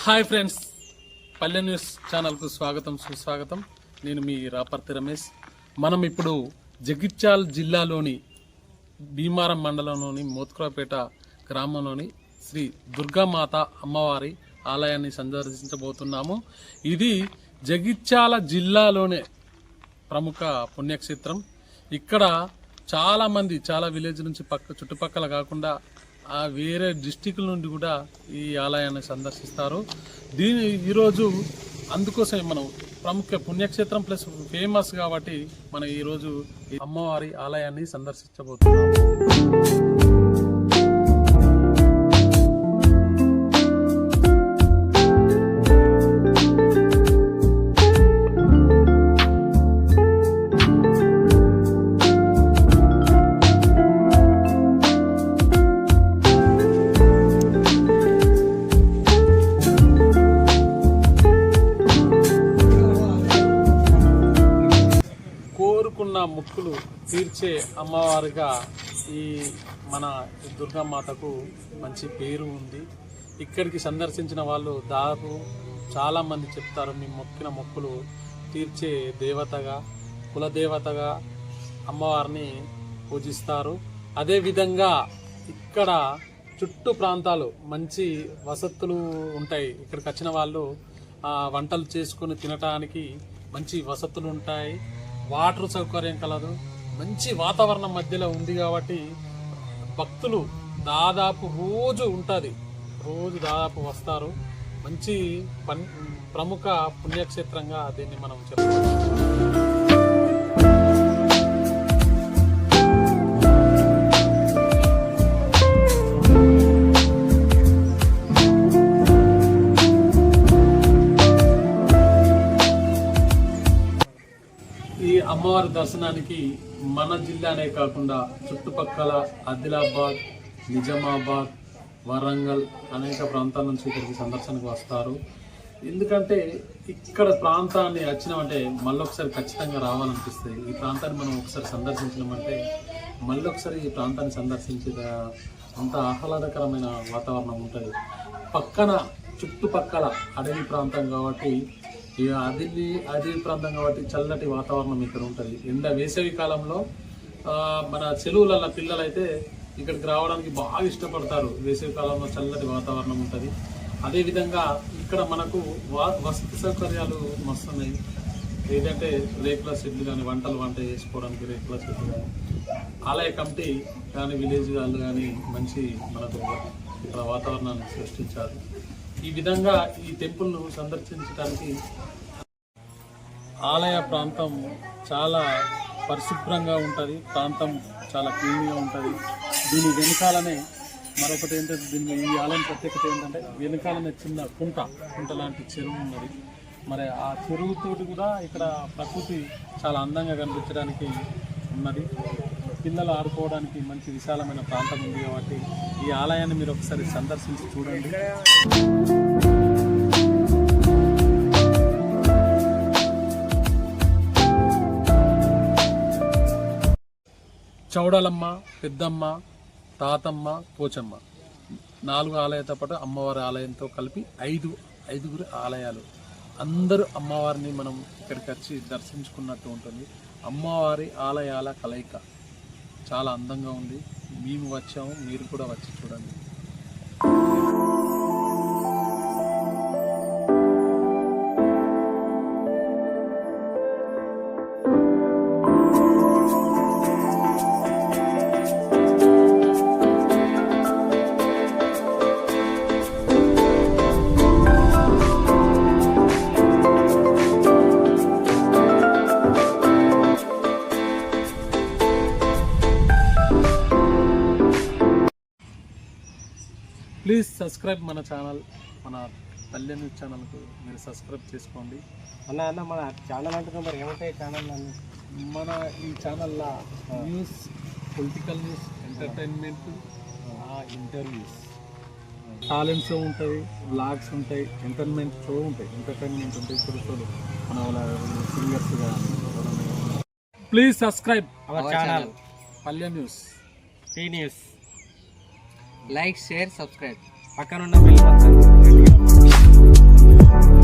Hi friends, పల్లె news ఛానల్కు స్వాగతం సుస్వాగతం. నేను మీ రాపర్తి రమేష్. మనం ఇప్పుడు జగిత్యాల జిల్లాలోని భీమారం మండలంలోని మోత్కురాపేట గ్రామంలోని శ్రీ దుర్గామాత అమ్మవారి ఆలయాన్ని సందర్శించబోతున్నాము. ఇది జగిత్యాల జిల్లాలోనే ప్రముఖ పుణ్యక్షేత్రం. ఇక్కడ చాలా విలేజ్ నుంచి చుట్టుపక్కల కాకుండా వేరే డిస్టిక్ల నుండి కూడా ఈ ఆలయాన్ని సందర్శిస్తారు. ఈరోజు అందుకోసం మనం ప్రముఖ పుణ్యక్షేత్రం ప్లస్ ఫేమస్ కాబట్టి మనం ఈరోజు అమ్మవారి ఆలయాన్ని సందర్శించబోతున్నాము. మొక్కులు తీర్చే అమ్మవారిగా ఈ మన దుర్గామాతకు మంచి పేరు ఉంది. ఇక్కడికి సందర్శించిన వాళ్ళు దాదాపు చాలామంది చెప్తారు, మీ మొక్కిన మొక్కులు తీర్చే దేవతగా, కులదేవతగా అమ్మవారిని పూజిస్తారు. అదేవిధంగా ఇక్కడ చుట్టూ ప్రాంతాలు మంచి వసతులు ఉంటాయి. ఇక్కడికి వచ్చిన వాళ్ళు వంటలు చేసుకొని తినటానికి మంచి వసతులు ఉంటాయి. వాటర్ సౌకర్యం కలదు. మంచి వాతావరణం మధ్యలో ఉంది కాబట్టి భక్తులు దాదాపు రోజు దాదాపు వస్తారు. మంచి ప్రముఖ పుణ్యక్షేత్రంగా దీన్ని మనం చెప్పుకోవచ్చు. ఈ అమ్మవారి దర్శనానికి మన జిల్లానే కాకుండా చుట్టుపక్కల ఆదిలాబాద్, నిజామాబాద్, వరంగల్ అనేక ప్రాంతాల నుంచి ఇక్కడికి సందర్శనకు వస్తారు. ఎందుకంటే ఇక్కడ ప్రాంతాన్ని వచ్చినామంటే మళ్ళొకసారి ఖచ్చితంగా రావాలనిపిస్తుంది. ఈ ప్రాంతాన్ని మనం ఒకసారి సందర్శించినామంటే మళ్ళొకసారి ఈ ప్రాంతాన్ని సందర్శించే అంత ఆహ్లాదకరమైన వాతావరణం ఉంటుంది. చుట్టుపక్కల అడవి ప్రాంతం కాబట్టి అడవి ప్రాంతం కాబట్టి చల్లటి వాతావరణం ఇక్కడ ఉంటుంది. వేసవి కాలంలో మన చెరువుల పిల్లలైతే ఇక్కడికి రావడానికి బాగా ఇష్టపడతారు. వేసవి కాలంలో చల్లటి వాతావరణం ఉంటుంది. అదేవిధంగా ఇక్కడ మనకు వసతి సౌకర్యాలు మస్తున్నాయి. ఏదంటే రేకుల షెడ్లు కానీ, వంట చేసుకోవడానికి రేకుల షెడ్లు కానీ, ఆలయ కమిటీ కానీ, విలేజ్ వాళ్ళు కానీ మంచి మనకు ఇక్కడ వాతావరణాన్ని సృష్టించారు. ఈ విధంగా ఈ టెంపుల్ను సందర్శించడానికి ఆలయ ప్రాంతం చాలా పరిశుభ్రంగా ఉంటుంది. ప్రాంతం చాలా క్లీన్గా ఉంటుంది. దీని వెనకాలనే మరొకటి ఏంటంటే, ఈ ఆలయం ప్రత్యేకత ఏంటంటే వెనకాలనే చిన్న కుంట లాంటి చెరువు ఉన్నది. మరి ఆ చెరువుతోటి కూడా ఇక్కడ ప్రకృతి చాలా అందంగా కనిపించడానికి ఉన్నది. పిల్లలు ఆడుకోవడానికి మంచి విశాలమైన ప్రాంతం ఉంది కాబట్టి ఈ ఆలయాన్ని మీరు ఒకసారి సందర్శించి చూడండి. చౌడలమ్మ, పెద్దమ్మ, తాతమ్మ, పోచమ్మ 4 ఆలయాలతో పాటు అమ్మవారి ఆలయంతో కలిపి ఐదుగురు ఆలయాలు. అందరూ అమ్మవారిని మనం ఇక్కడికి వచ్చి దర్శించుకున్నట్టు ఉంటుంది. అమ్మవారి ఆలయాల కలయిక చాలా అందంగా ఉంది. మేము వచ్చాము, మీరు కూడా వచ్చి చూడండి. ప్లీజ్ సబ్స్క్రైబ్ మన ఛానల్, మన పల్లె న్యూస్ ఛానల్కు మీరు సబ్స్క్రైబ్ చేసుకోండి. అన్న మన ఛానల్ అంటున్నా మరి ఏమంటాయి ఛానల్? మన ఈ ఛానల్లో news, political news, entertainment, interviews, talent show ఉంటుంది, వ్లాగ్స్ ఉంటాయి, ఎంటర్టైన్మెంట్ ఉంటాయి, షోలు మన వాళ్ళ సింగర్స్ కానీ. Please subscribe our channel Palle news, T news. Like, share, subscribe. పక్కన ఉన్న బిల్లు మొత్తం గట్టిగా